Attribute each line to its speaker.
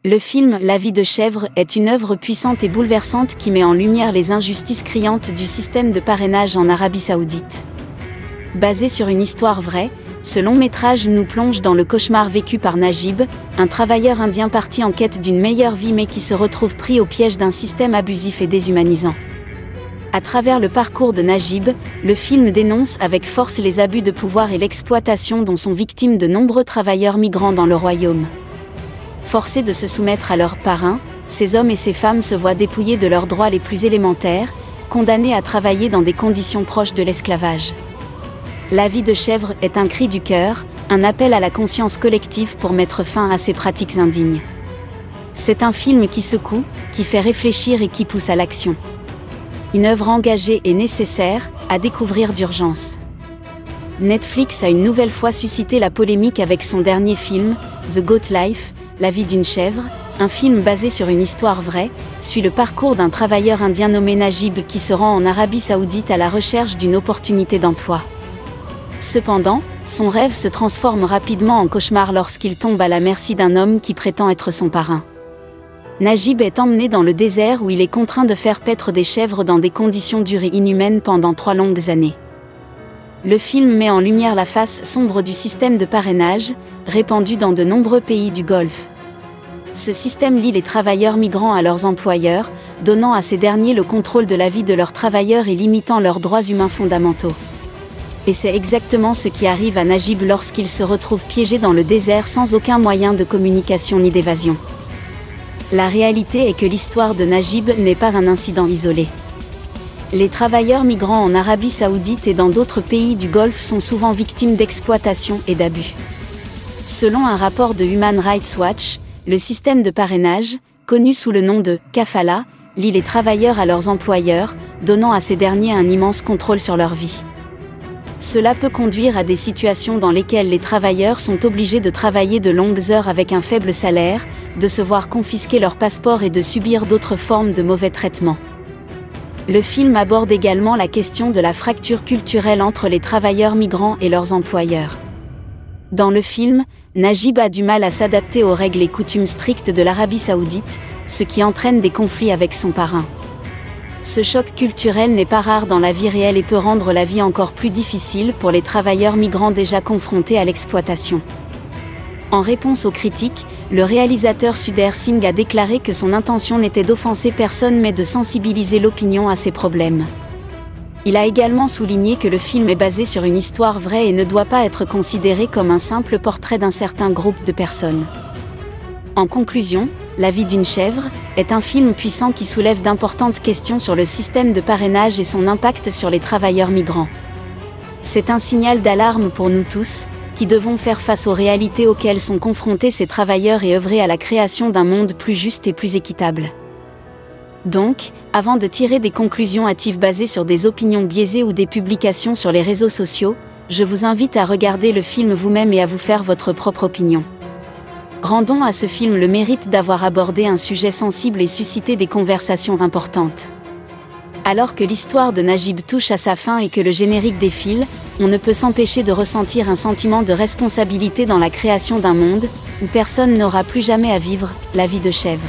Speaker 1: Le film La vie de chèvre est une œuvre puissante et bouleversante qui met en lumière les injustices criantes du système de parrainage en Arabie Saoudite. Basé sur une histoire vraie, ce long-métrage nous plonge dans le cauchemar vécu par Najib, un travailleur indien parti en quête d'une meilleure vie mais qui se retrouve pris au piège d'un système abusif et déshumanisant. À travers le parcours de Najib, le film dénonce avec force les abus de pouvoir et l'exploitation dont sont victimes de nombreux travailleurs migrants dans le royaume. Forcés de se soumettre à leurs parrains, ces hommes et ces femmes se voient dépouillés de leurs droits les plus élémentaires, condamnés à travailler dans des conditions proches de l'esclavage. La vie de chèvre est un cri du cœur, un appel à la conscience collective pour mettre fin à ces pratiques indignes. C'est un film qui secoue, qui fait réfléchir et qui pousse à l'action. Une œuvre engagée et nécessaire, à découvrir d'urgence. Netflix a une nouvelle fois suscité la polémique avec son dernier film, The Goat Life, La vie d'une chèvre, un film basé sur une histoire vraie, suit le parcours d'un travailleur indien nommé Najib qui se rend en Arabie Saoudite à la recherche d'une opportunité d'emploi. Cependant, son rêve se transforme rapidement en cauchemar lorsqu'il tombe à la merci d'un homme qui prétend être son parrain. Najib est emmené dans le désert où il est contraint de faire paître des chèvres dans des conditions dures et inhumaines pendant 3 longues années. Le film met en lumière la face sombre du système de parrainage, répandu dans de nombreux pays du Golfe. Ce système lie les travailleurs migrants à leurs employeurs, donnant à ces derniers le contrôle de la vie de leurs travailleurs et limitant leurs droits humains fondamentaux. Et c'est exactement ce qui arrive à Najib lorsqu'il se retrouve piégé dans le désert sans aucun moyen de communication ni d'évasion. La réalité est que l'histoire de Najib n'est pas un incident isolé. Les travailleurs migrants en Arabie Saoudite et dans d'autres pays du Golfe sont souvent victimes d'exploitation et d'abus. Selon un rapport de Human Rights Watch, le système de parrainage, connu sous le nom de « kafala », lie les travailleurs à leurs employeurs, donnant à ces derniers un immense contrôle sur leur vie. Cela peut conduire à des situations dans lesquelles les travailleurs sont obligés de travailler de longues heures avec un faible salaire, de se voir confisquer leur passeport et de subir d'autres formes de mauvais traitements. Le film aborde également la question de la fracture culturelle entre les travailleurs migrants et leurs employeurs. Dans le film, Najib a du mal à s'adapter aux règles et coutumes strictes de l'Arabie Saoudite, ce qui entraîne des conflits avec son parrain. Ce choc culturel n'est pas rare dans la vie réelle et peut rendre la vie encore plus difficile pour les travailleurs migrants déjà confrontés à l'exploitation. En réponse aux critiques, le réalisateur Suder Singh a déclaré que son intention n'était d'offenser personne mais de sensibiliser l'opinion à ces problèmes. Il a également souligné que le film est basé sur une histoire vraie et ne doit pas être considéré comme un simple portrait d'un certain groupe de personnes. En conclusion, La vie d'une chèvre est un film puissant qui soulève d'importantes questions sur le système de parrainage et son impact sur les travailleurs migrants. C'est un signal d'alarme pour nous tous, qui devons faire face aux réalités auxquelles sont confrontés ces travailleurs et œuvrer à la création d'un monde plus juste et plus équitable. Donc, avant de tirer des conclusions hâtives basées sur des opinions biaisées ou des publications sur les réseaux sociaux, je vous invite à regarder le film vous-même et à vous faire votre propre opinion. Rendons à ce film le mérite d'avoir abordé un sujet sensible et suscité des conversations importantes. Alors que l'histoire de Najib touche à sa fin et que le générique défile, on ne peut s'empêcher de ressentir un sentiment de responsabilité dans la création d'un monde où personne n'aura plus jamais à vivre la vie de chèvre.